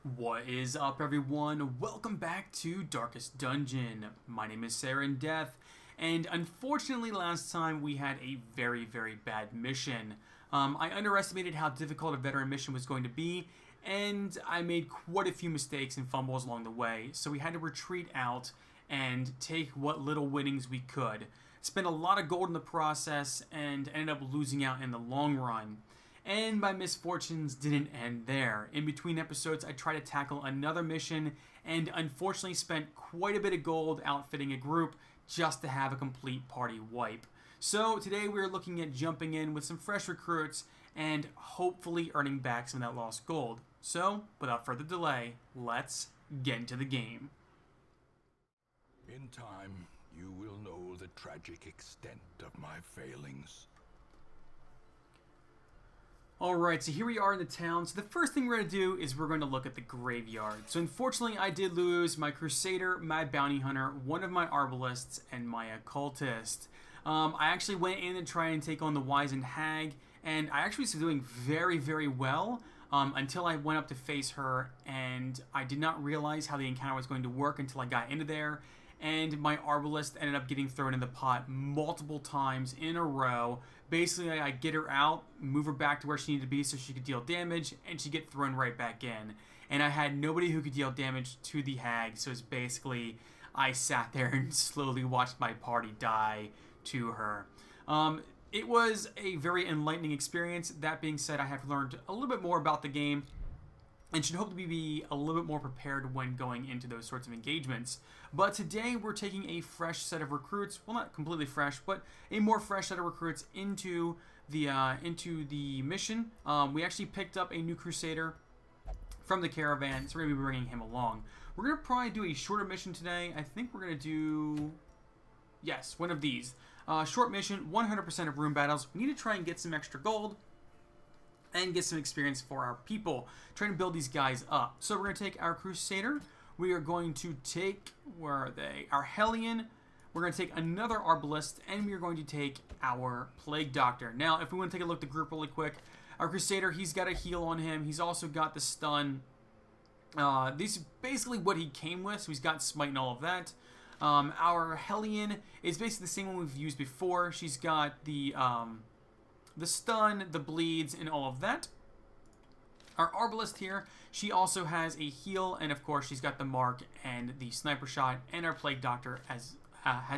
What is up, everyone? Welcome back to Darkest Dungeon. My name is Sarah in Death, and unfortunately last time we had a very bad mission. I underestimated how difficult a veteran mission was going to be, and I made quite a few mistakes and fumbles along the way, so we had to retreat out and take what little winnings we could. Spent a lot of gold in the process, and ended up losing out in the long run. And my misfortunes didn't end there. In between episodes, I tried to tackle another mission and unfortunately spent quite a bit of gold outfitting a group just to have a complete party wipe. So today we're looking at jumping in with some fresh recruits and hopefully earning back some of that lost gold. So, without further delay, let's get into the game. In time, you will know the tragic extent of my failings. Alright, so here we are in the town. So the first thing we're going to do is we're going to look at the graveyard. So unfortunately, I did lose my Crusader, my Bounty Hunter, one of my Arbalists, and my Occultist. I actually went in and tried and take on the Wizened Hag, and I actually was doing very well until I went up to face her, and I did not realize how the encounter was going to work until I got into there. And my Arbalist ended up getting thrown in the pot multiple times in a row. Basically, I get her out, move her back to where she needed to be so she could deal damage, and she'd get thrown right back in. And I had nobody who could deal damage to the hag, so it's basically I sat there and slowly watched my party die to her. It was a very enlightening experience. That being said, I have learned a little bit more about the game and should hopefully be a little bit more prepared when going into those sorts of engagements. But today we're taking a fresh set of recruits, well, not completely fresh, but a more fresh set of recruits into the mission. We actually picked up a new Crusader from the caravan, so we're going to be bringing him along. We're going to probably do a shorter mission today. I think we're going to do, yes, one of these. Short mission, 100% of room battles. We need to try and get some extra gold and get some experience for our people, trying to build these guys up. So we're going to take our Crusader. We are going to take, where are they? Our Hellion. We're going to take another Arbalist, and we are going to take our Plague Doctor. Now, if we want to take a look at the group really quick, our Crusader, he's got a heal on him. He's also got the stun. This is basically what he came with, so he's got smite and all of that. Our Hellion is basically the same one we've used before. She's got the stun, the bleeds, and all of that. Our Arbalist here, she also has a heal, and of course she's got the mark and the sniper shot, and our Plague Doctor has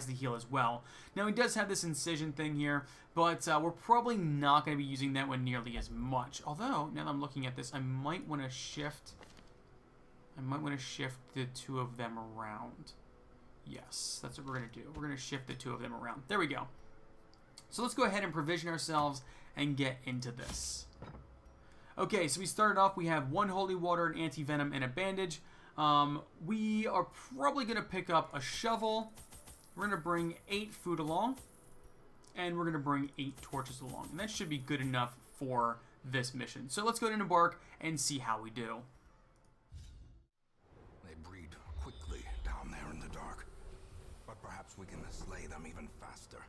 the heal as well. Now he does have this incision thing here, but we're probably not going to be using that one nearly as much. Although, now that I'm looking at this, I might want to shift the two of them around. Yes, that's what we're going to do. We're going to shift the two of them around. There we go. So let's go ahead and provision ourselves and get into this. Okay, so we started off, we have one holy water, an anti-venom, and a bandage. We are probably going to pick up a shovel. We're going to bring 8 food along. And we're going to bring 8 torches along. And that should be good enough for this mission. So let's go ahead and embark and see how we do. They breed quickly down there in the dark. But perhaps we can slay them even faster.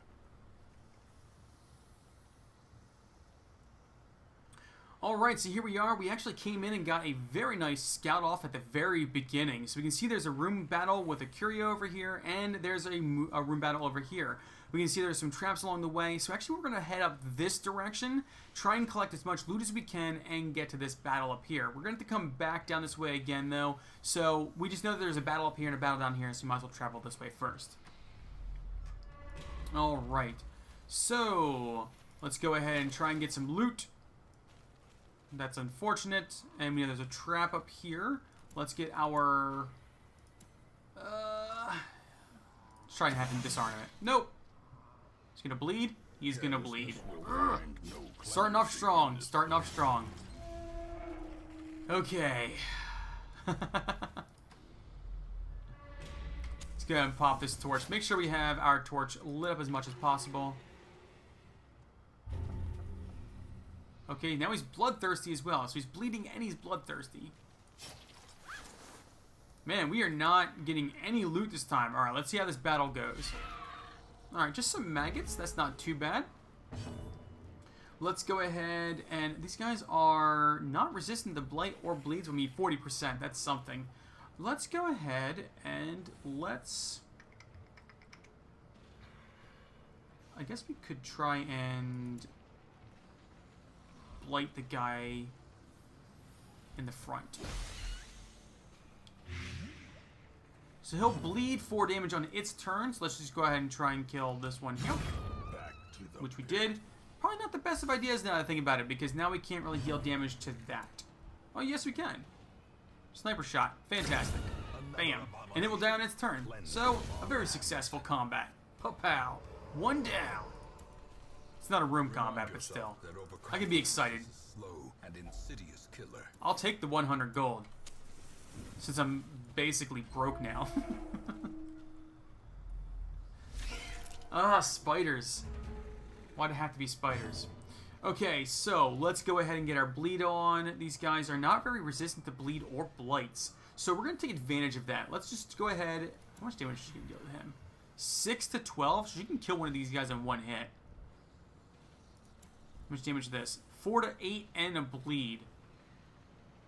Alright, so here we are. We actually came in and got a very nice scout off at the very beginning. So we can see there's a room battle with a curio over here, and there's a room battle over here. We can see there's some traps along the way. So actually we're going to head up this direction, try and collect as much loot as we can, and get to this battle up here. We're going to have to come back down this way again, though. So we just know that there's a battle up here and a battle down here, so we might as well travel this way first. Alright, so let's go ahead and try and get some loot. That's unfortunate. And we know there's a trap up here. Let's get our... let's try and have him disarm it. Nope. He's gonna bleed. He's gonna bleed. Starting off strong. Starting off strong. Okay. Let's go ahead and pop this torch. Make sure we have our torch lit up as much as possible. Okay, now he's bloodthirsty as well. So he's bleeding and he's bloodthirsty. Man, we are not getting any loot this time. Alright, let's see how this battle goes. Alright, just some maggots. That's not too bad. Let's go ahead, and these guys are not resistant to blight or bleeds. I mean, 40%. That's something. Let's go ahead and let's... I guess we could try and blight the guy in the front. So he'll bleed 4 damage on its turn. So let's just go ahead and try and kill this one here. Which we did. Probably not the best of ideas now that I think about it, because now we can't really deal damage to that. Oh, yes we can. Sniper shot. Fantastic. Bam. And it will die on its turn. So, a very successful combat. Pow-pow. 1 down. It's not a room combat, but still. I can be excited. I'll take the 100 gold. Since I'm basically broke now. Ah, spiders. Why'd it have to be spiders? Okay, so let's go ahead and get our bleed on. These guys are not very resistant to bleed or blights. So we're going to take advantage of that. Let's just go ahead. How much damage is she going to deal to him? 6 to 12? So she can kill one of these guys in 1 hit. How much damage is this? 4 to 8 and a bleed.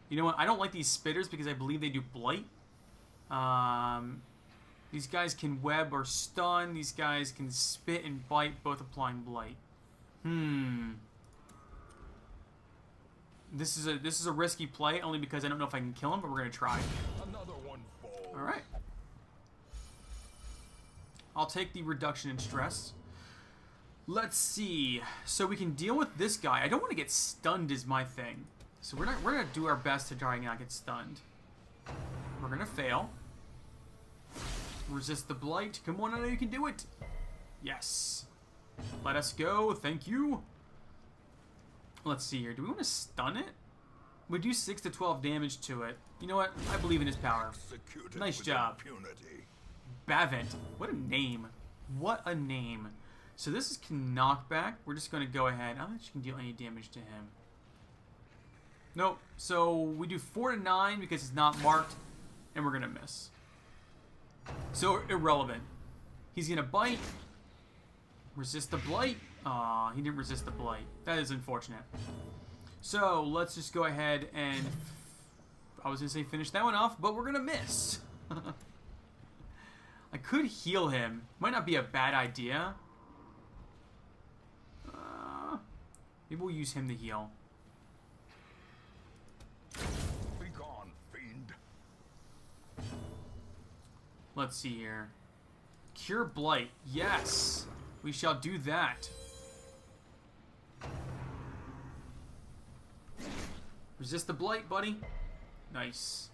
You know what? I don't like these spitters because I believe they do blight. These guys can web or stun. These guys can spit and bite, both applying blight. This is a risky play, only because I don't know if I can kill him, but we're gonna try. Another one falls. All right. I'll take the reduction in stress. Let's see. So we can deal with this guy. I don't want to get stunned is my thing. So we're gonna do our best to try and not get stunned. We're gonna fail. Resist the blight. Come on, I know you can do it. Yes. Let us go. Thank you. Let's see here. Do we want to stun it? We do 6 to 12 damage to it. You know what? I believe in his power. Nice job. Bavent. What a name. What a name. So this is knockback. We're just going to go ahead. I don't think she can deal any damage to him. Nope. So we do 4 to 9 because it's not marked. And we're going to miss. So irrelevant. He's going to bite. Resist the blight. Aw, he didn't resist the blight. That is unfortunate. So let's just go ahead and... I was going to say finish that one off, but we're going to miss. I could heal him. Might not be a bad idea. Maybe we'll use him to heal. Be gone, fiend. Let's see here. Cure Blight. Yes. We shall do that. Resist the blight, buddy. Nice.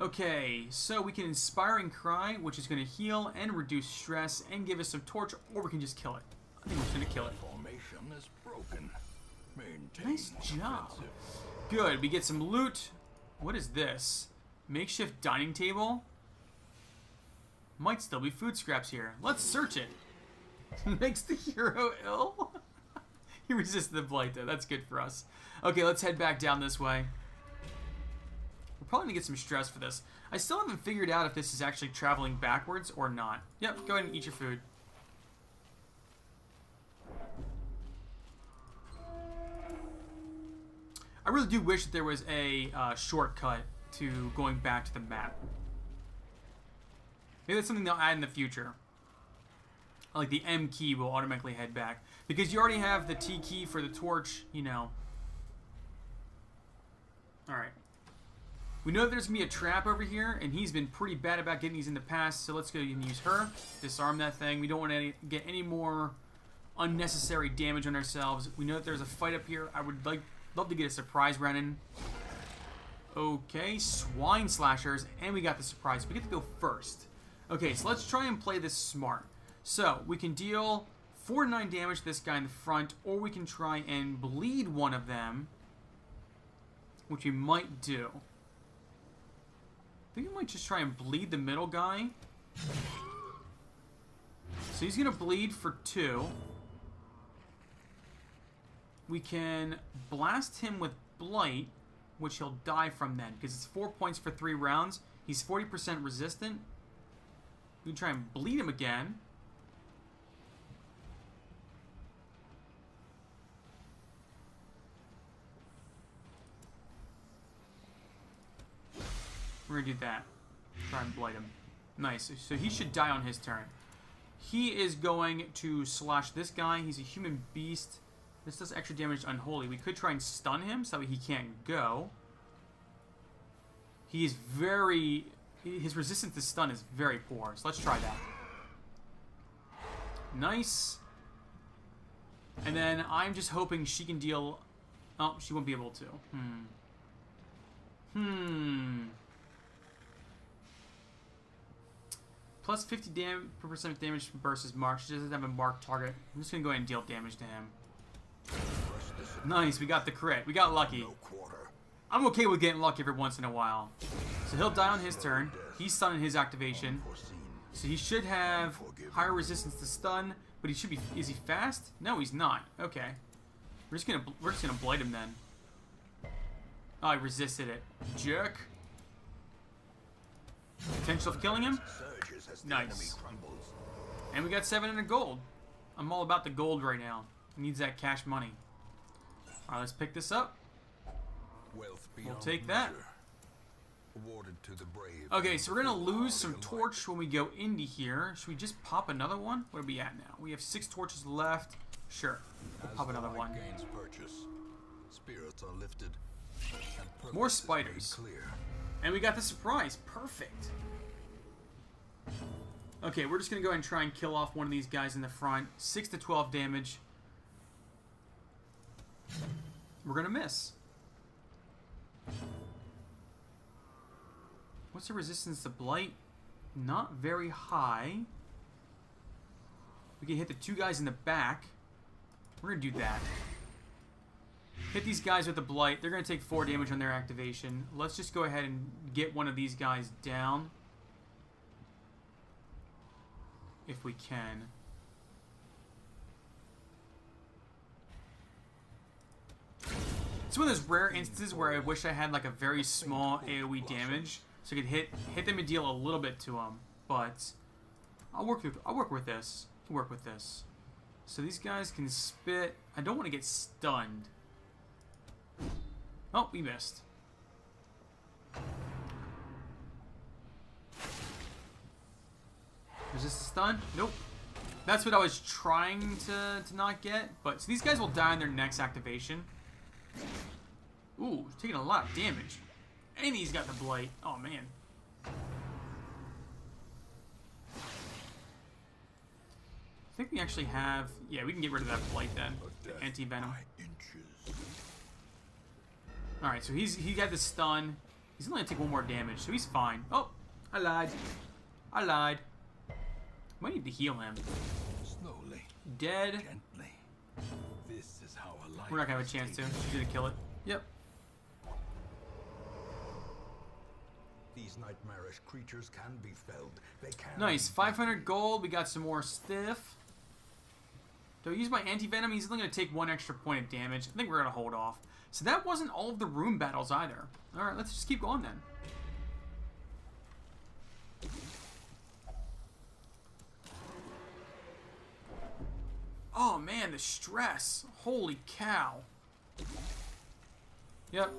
Okay, so we can Inspiring Cry, which is going to heal and reduce stress and give us some torch, or we can just kill it. I think we're just going to kill it. Formation is broken. Maintain Nice job. Good, we get some loot. What is this? Makeshift dining table? Might still be food scraps here. Let's search it. Makes the hero ill? He resisted the blight though. That's good for us. Okay, let's head back down this way. We're probably going to get some stress for this. I still haven't figured out if this is actually traveling backwards or not. Yep, go ahead and eat your food. I really do wish that there was a shortcut to going back to the map. Maybe that's something they'll add in the future. Like the M key will automatically head back. Because you already have the T key for the torch, you know. Alright. We know that there's going to be a trap over here, and he's been pretty bad about getting these in the past, so let's go and use her. Disarm that thing. We don't want to get any more unnecessary damage on ourselves. We know that there's a fight up here. I would love to get a surprise run in. Okay, Swine Slashers, and we got the surprise. We get to go first. Okay, so let's try and play this smart. So, we can deal 4 to 9 damage to this guy in the front, or we can try and bleed one of them, which we might do. I think we might just try and bleed the middle guy. So he's going to bleed for 2. We can blast him with Blight, which he'll die from then, because it's 4 points for 3 rounds. He's 40% resistant. We can try and bleed him again. We're gonna do that. Try and blight him. Nice. So he should die on his turn. He is going to slash this guy. He's a human beast. This does extra damage to Unholy. We could try and stun him so that he can't go. He is very... His resistance to stun is very poor. So let's try that. Nice. And then I'm just hoping she can deal... Oh, she won't be able to. Plus 50% damage versus mark. She doesn't have a marked target. I'm just going to go ahead and deal damage to him. Nice, we got the crit. We got lucky. I'm okay with getting lucky every once in a while. So he'll die on his turn. He's stunned in his activation. So he should have higher resistance to stun, but he should be... Is he fast? No, he's not. Okay. We're just gonna blight him then. Oh, I resisted it. Jerk. Potential of killing him? Nice. And we got 700 gold. I'm all about the gold right now. He needs that cash money. Alright, let's pick this up. We'll take that. Okay, so we're gonna lose some torch when we go into here. Should we just pop another one? What are we at now? We have 6 torches left. Sure. We'll pop another one. More spiders. And we got the surprise. Perfect. Okay, we're just gonna go ahead and try and kill off one of these guys in the front. 6 to 12 damage. We're gonna miss. What's the resistance to blight? Not very high. We can hit the 2 guys in the back. We're gonna do that. Hit these guys with the blight. They're gonna take 4 damage on their activation. Let's just go ahead and get one of these guys down. If we can. It's one of those rare instances where I wish I had like a very small AoE damage, so I could hit them and deal a little bit to them. But I'll work with this. Work with this. So these guys can spit. I don't want to get stunned. Oh, we missed. Is this a stun? Nope. That's what I was trying to not get. But so these guys will die on their next activation. Ooh, taking a lot of damage. And he's got the blight. Oh, man. I think we actually have... Yeah, we can get rid of that blight then. The anti-venom. Alright, so he got the stun. He's only going to take 1 more damage, so he's fine. Oh, I lied. I lied. Might need to heal him. Slowly. Dead. Gently. This is how a life We're not going to have a chance to. She's going to kill it. Yep. These nightmarish creatures can be felled. They can. Nice. 500 gold. We got some more stiff. Do I use my anti-venom? He's only going to take 1 extra point of damage. I think we're going to hold off. So that wasn't all of the room battles either. Alright, let's just keep going then. Oh man, the stress. Holy cow. Yep.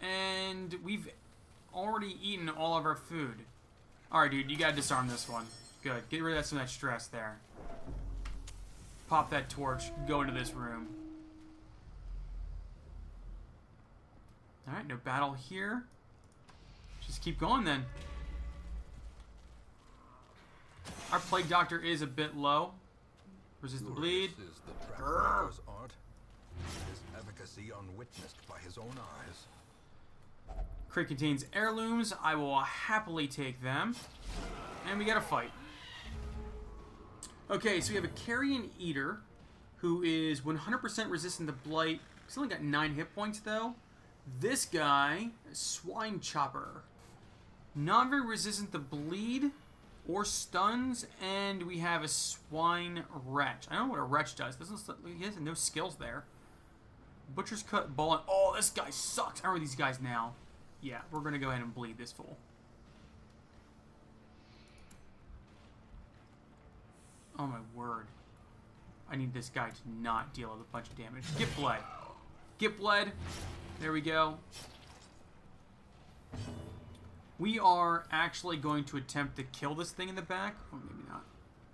And we've already eaten all of our food. Alright, dude, you gotta disarm this one. Good. Get rid of some of that stress there. Pop that torch. Go into this room. Alright, no battle here. Just keep going then. Our Plague Doctor is a bit low. Resist the bleed. Is the Trapper's art. His efficacy unwitnessed by his own eyes. Crate contains heirlooms. I will happily take them. And we got a fight. Okay, so we have a Carrion Eater who is 100% resistant to blight. He's only got 9 hit points though. This guy, Swine Chopper, not very resistant to bleed or stuns, and we have a Swine Wretch. I don't know what a Wretch does. He has no skills there. Butcher's Cut, Ball. Oh, this guy sucks. I remember these guys now. Yeah, we're gonna go ahead and bleed this fool. Oh my word. I need this guy to not deal with a bunch of damage. Get bled. Get bled. There we go. We are actually going to attempt to kill this thing in the back. Or maybe not.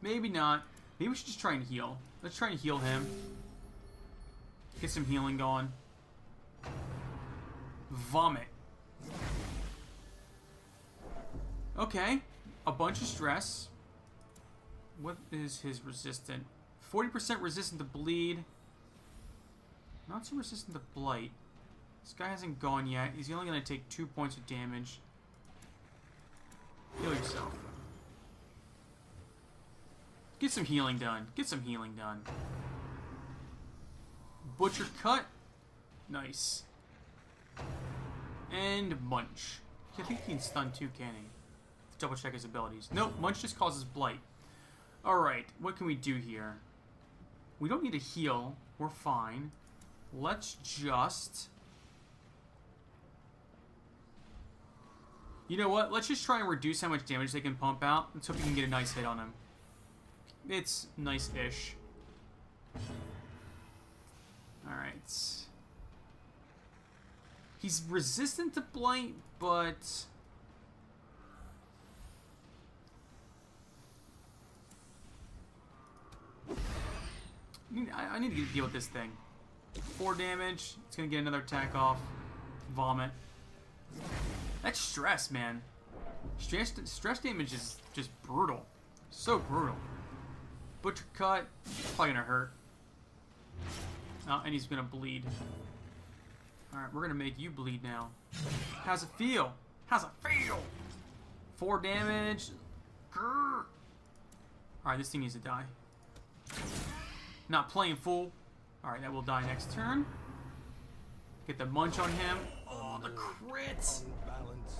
Maybe not. Maybe we should just try and heal. Let's try and heal him. Get some healing going. Vomit. Okay. A bunch of stress. What is his resistant? 40% resistant to bleed. Not so resistant to blight. This guy hasn't gone yet. He's only going to take 2 points of damage. Heal yourself. Get some healing done. Get some healing done. Butcher cut. Nice. And munch. I think he can stun too, can he? Let's double check his abilities. Nope, munch just causes blight. Alright, what can we do here? We don't need to heal. We're fine. Let's just... You know what? Let's just try and reduce how much damage they can pump out. Let's hope we can get a nice hit on him. It's nice-ish. Alright. He's resistant to blight, but... I need to deal with this thing. 4 damage. It's going to get another attack off. Vomit. That's stress, man. Stress damage is just brutal. So brutal. Butcher cut. Probably going to hurt. Oh, and he's going to bleed. Alright, we're going to make you bleed now. How's it feel? How's it feel? 4 damage. Alright, this thing needs to die. Not playing fool. Alright, that will die next turn. Get the munch on him. Oh, the crit!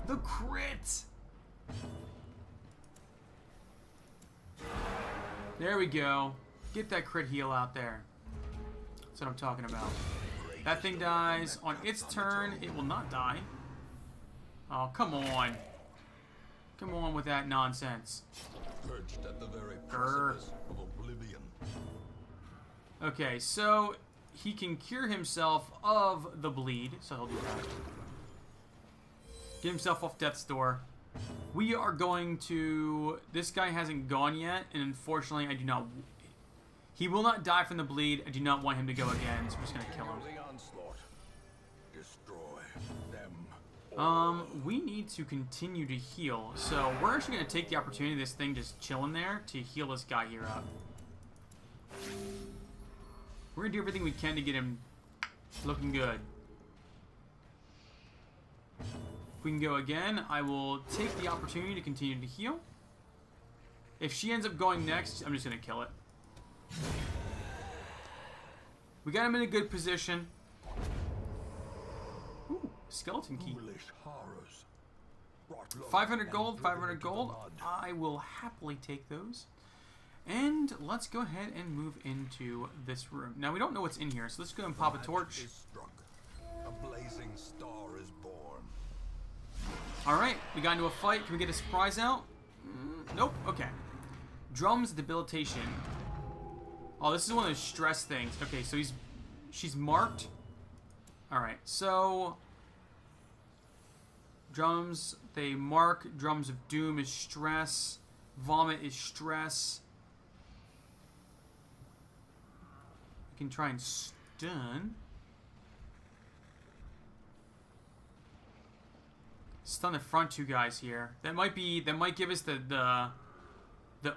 The crit! There we go. Get that crit heal out there. That's what I'm talking about. That thing dies. On its turn, it will not die. Oh, come on. Come on with that nonsense. Perched at the very precipice of oblivion. Okay, so he can cure himself of the bleed, so he'll do that. Get himself off death's door. We are going to... This guy hasn't gone yet, and unfortunately, I do not... He will not die from the bleed. I do not want him to go again, so we're just going to kill him. We need to continue to heal, so we're actually going to take the opportunity of this thing just chilling there to heal this guy here up. We're going to do everything we can to get him looking good. If we can go again, I will take the opportunity to continue to heal. If she ends up going next, I'm just going to kill it. We got him in a good position. Ooh, skeleton key. 500 gold, 500 gold. I will happily take those. And let's go ahead and move into this room. Now, we don't know what's in here, so let's go and pop a torch. A blazing star is born. Alright, we got into a fight. Can we get a surprise out? Nope. Okay. Drums debilitation. Oh, this is one of those stress things. Okay, so she's marked. Alright, so... Drums, they mark. Drums of doom is stress. Vomit is stress. We can try and stun. Stun the front two guys here. That might give us the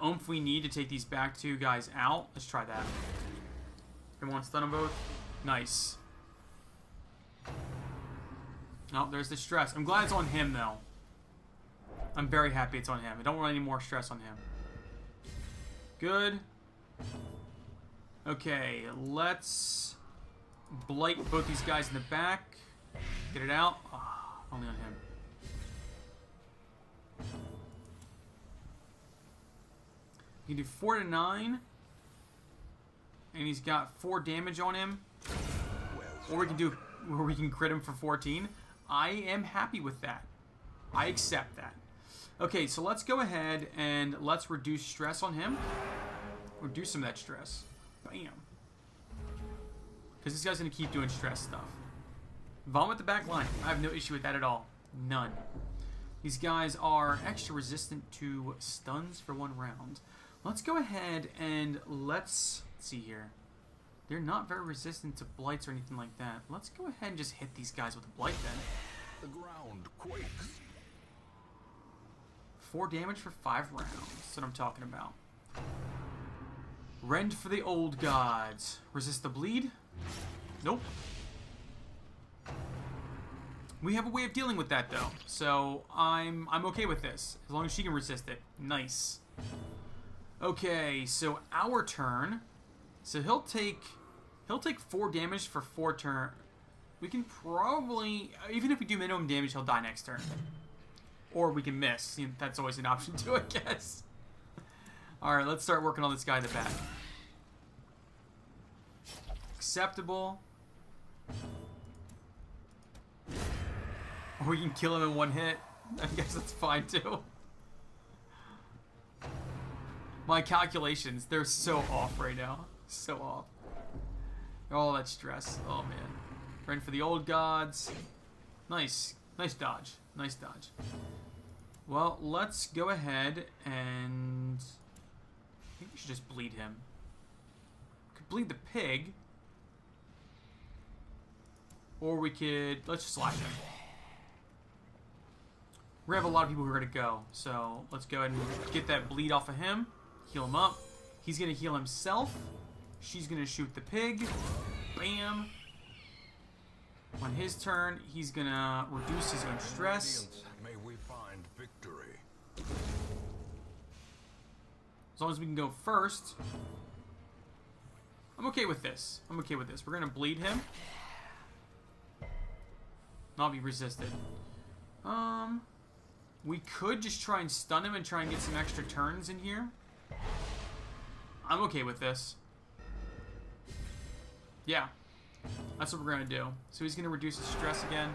oomph we need to take these back two guys out. Let's try that. Everyone stun them both. Nice. Oh, there's the stress. I'm glad it's on him, though. I'm very happy it's on him. I don't want any more stress on him. Good. Okay, let's blight both these guys in the back. Get it out. Oh, only on him. You can do 4 to 9. And he's got 4 damage on him. Or we can crit him for 14. I am happy with that. I accept that. Okay, so let's go ahead and let's reduce stress on him. Reduce some of that stress. Bam. Because this guy's going to keep doing stress stuff. Vomit the back line. I have no issue with that at all. None. These guys are extra resistant to stuns for 1 round. Let's go ahead and let's see here. They're not very resistant to blights or anything like that. Let's go ahead and just hit these guys with a blight then. The ground quakes. 4 damage for 5 rounds. That's what I'm talking about. Rend for the old gods. Resist the bleed? Nope. We have a way of dealing with that though, so I'm okay with this as long as she can resist it. Nice. Okay, so our turn. So he'll take 4 damage for 4 turn. We can probably, even if we do minimum damage, he'll die next turn. Or we can miss. You know, that's always an option too, I guess. All right, let's start working on this guy in the back. Acceptable. Or we can kill him in 1 hit. I guess that's fine too. My calculations, they're so off right now. So off. All that stress. Oh man. Run for the old gods. Nice. Nice dodge. Nice dodge. Well, let's go ahead and... I think we should just bleed him. Could bleed the pig. Or we could... Let's just slash him. We're gonna have a lot of people who are gonna go. So let's go ahead and get that bleed off of him. Heal him up. He's gonna heal himself. She's gonna shoot the pig. Bam. On his turn, he's gonna reduce his own stress. May we find victory. As long as we can go first. I'm okay with this. I'm okay with this. We're gonna bleed him. Not be resisted. We could just try and stun him and try and get some extra turns in here. I'm okay with this. Yeah. That's what we're gonna do. So he's gonna reduce his stress again.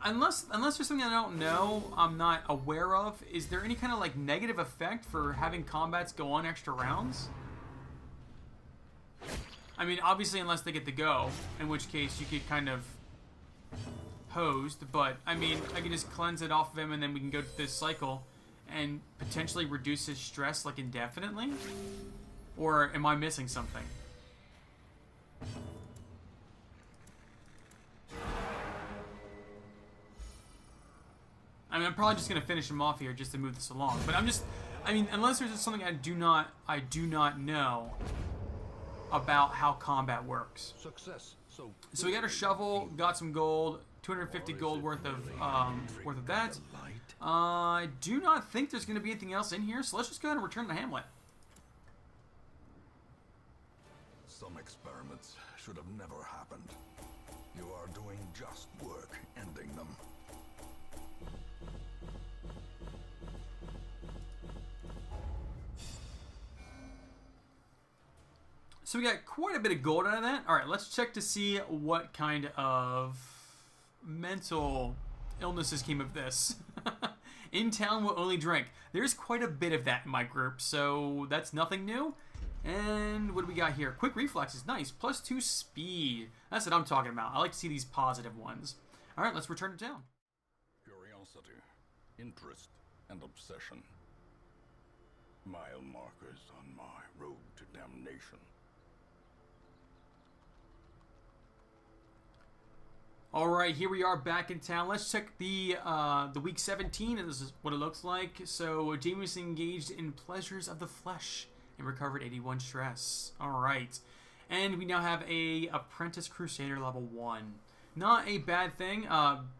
Unless there's something I don't know, I'm not aware of, is there any kind of like negative effect for having combats go on extra rounds? I mean, obviously unless they get to go, in which case you get kind of hosed, but I mean, I can just cleanse it off of him and then we can go to this cycle and potentially reduce his stress like indefinitely? Or am I missing something? I mean, I'm probably just gonna finish him off here just to move this along. But I mean, unless there's just something I do not know about how combat works. Success. So we got a shovel, got some gold, 250 gold worth of that. I do not think there's gonna be anything else in here, so let's just go ahead and return to Hamlet. Some experiments should have never happened. You are doing just work ending them. So we got quite a bit of gold out of that. All right, let's check to see what kind of mental illnesses came of this. In town will only drink. There's quite a bit of that in my group, so that's nothing new. And what do we got here? Quick reflexes, nice. +2 speed. That's what I'm talking about. I like to see these positive ones. All right, let's return to town. Curiosity, interest, and obsession. Mile markers on my road to damnation. All right, here we are back in town. Let's check the week 17, and this is what it looks like. So Jamie was engaged in pleasures of the flesh and recovered 81 stress. All right, and we now have a apprentice crusader level 1. Not a bad thing.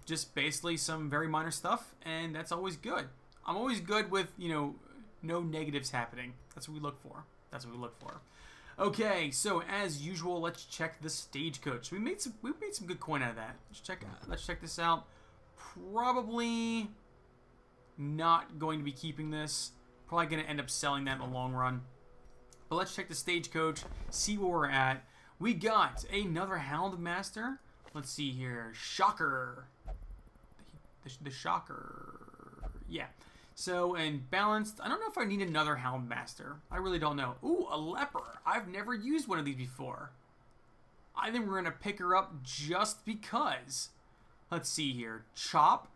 Just basically some very minor stuff, and that's always good. I'm always good with no negatives happening. That's what we look for. That's what we look for. Okay, so as usual, let's check the stagecoach. We made some good coin out of that. Let's check this out. Probably not going to be keeping this. Probably going to end up selling that in the long run. But let's check the stagecoach, see where we're at. We got another Hound Master. Let's see here. Shocker. The Shocker. Yeah. So, and balanced. I don't know if I need another Hound Master. I really don't know. Ooh, a leper. I've never used one of these before. I think we're going to pick her up just because. Let's see here. Chop.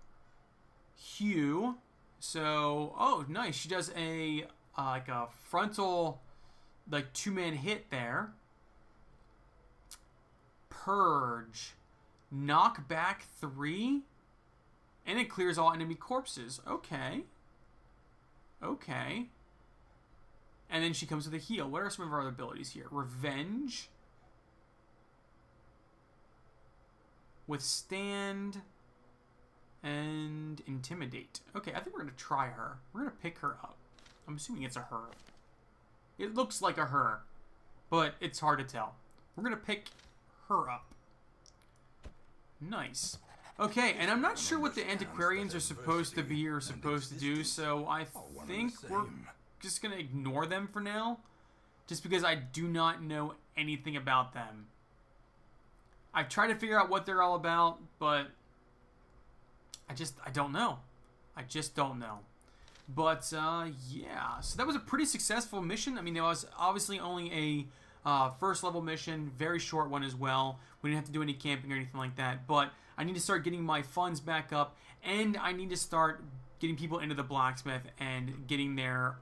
Hew. So, oh, nice. She does a like a frontal, like 2-man hit there. Purge. Knock back 3. And it clears all enemy corpses. Okay. Okay. And then she comes with a heal. What are some of our other abilities here? Revenge. Withstand. And intimidate. Okay, I think we're going to try her. We're going to pick her up. I'm assuming it's a her. It looks like a her, but it's hard to tell. We're going to pick her up. Nice. Okay, and I'm not sure what the antiquarians are supposed to be or supposed to do, so I think we're just going to ignore them for now, just because I do not know anything about them. I've tried to figure out what they're all about, but I don't know. I just don't know. But, yeah. So that was a pretty successful mission. I mean, it was obviously only a first level mission. Very short one as well. We didn't have to do any camping or anything like that. But I need to start getting my funds back up. And I need to start getting people into the blacksmith and getting their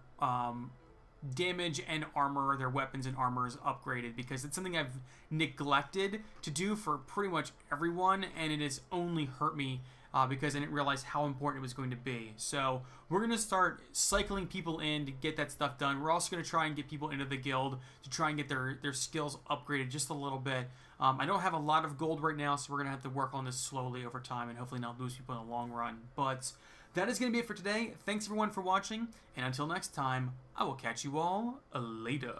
damage and armor, their weapons and armors upgraded. Because it's something I've neglected to do for pretty much everyone. And it has only hurt me. Because I didn't realize how important it was going to be. So we're going to start cycling people in to get that stuff done. We're also going to try and get people into the guild to try and get their skills upgraded just a little bit. I don't have a lot of gold right now, so we're going to have to work on this slowly over time and hopefully not lose people in the long run. But that is going to be it for today. Thanks everyone for watching, and until next time, I will catch you all later.